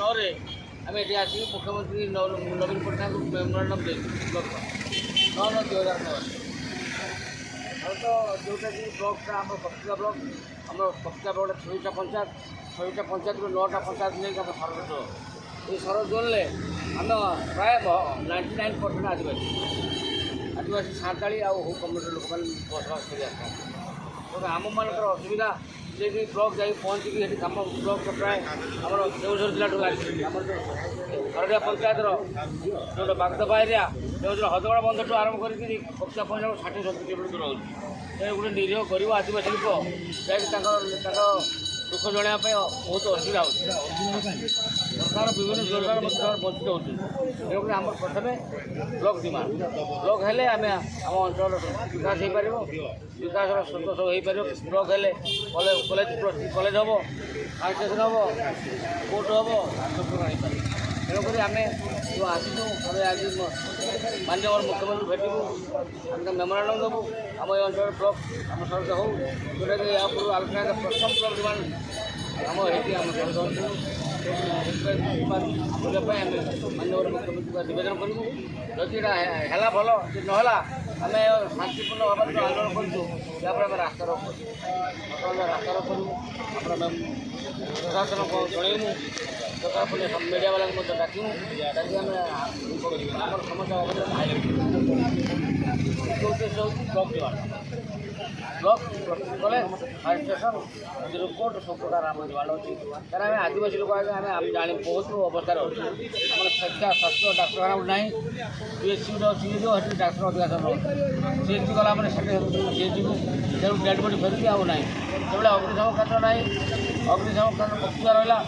2009 आम ये आसिक मुख्यमंत्री नवीन पट्टनायक मेमोरांडम दे 9/9/2009 और तो जोटा कि ब्लॉकटा आम पत्रिका ब्लॉक आम पत्रिका ब्लॉक 6टा पंचायत रु 9टा पंचायत नहीं आम सरद जोन ये सरद जोन आम प्राय 99% आदिवासी सान्ताड़ी आउ कम्युनिटी लोक मैंने बसवास कर आम मान असुविधा जे ब्लॉक जा पहुँचिकी ये कम ब्लॉक प्राय आम केवझर जिला आम हरडिया पंचायत जो बागदबा एरिया केवझर हदगड़ बंध ठूँ आरम्भ करके कक्षा पहुँचा 60-70 किलोमीटर दूर होती गोटे निरीह गरीब आदिवासी लोक जा दुख जनाया बहुत असुविधा हो सरकार विभिन्न योजना वंचित होती आम प्रथम ब्लॉक डिमांड ब्लॉक हेले आम अंचल विकास हो पार विकास स्रोत सब हो पार ब्लॉक हेले कॉलेज हम फायर स्टेशन हम कोर्ट हम तेणुक आम जो आसू आज माननीय मुख्यमंत्री भेटू आम मेमोरांडम देवु आम ये अंचल ब्लॉक आम सरकार हो जोटा कि या पूर्व आलोचना प्रथम ब्लॉक डिमांड आम ये आम सरकार माननीय मुख्यमंत्री निवेदन करूँ जदि है भल कि ना आम शांतिपूर्ण भाव में आंदोलन करूँ यापर आम रास्ता रोक बर्तमान रास्ता रोक करूँ प्रशासन को जनइमु सरकार पुलिस मीडिया वाला डाकू डाकी आम समस्या उद्देश्य हूँ block demand block college fire station court सब प्रकार आम डिमांड अच्छी कारण आम आदिवासी लोक आगे आम जानी बहुत अवस्था अच्छे आम शिक्षा स्वास्थ्य डाक्तखाना ना पीएचसी अच्छी जो डाक्तर अधिका समय सीएचसी गला सीएचसी को डेड बडी फेरिकी आना जो अग्निशम केन्द्र ना अग्निशम केन्द्र बक्तिया रहा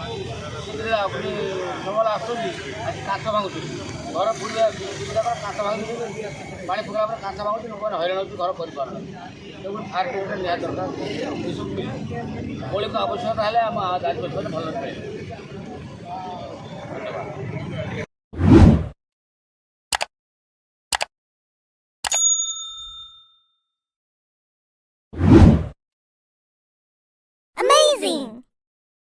अग्निशम आसुच्च काच भांगुच्च घर पुड़ी काच भांगी पानी फुकला काच भांगुच्च लोक हईराण हो घर कर फायर ब्रिगेड निहाती दरकार मौलिक आवश्यकता है आम आदिवासी भल पाए। धन्यवाद।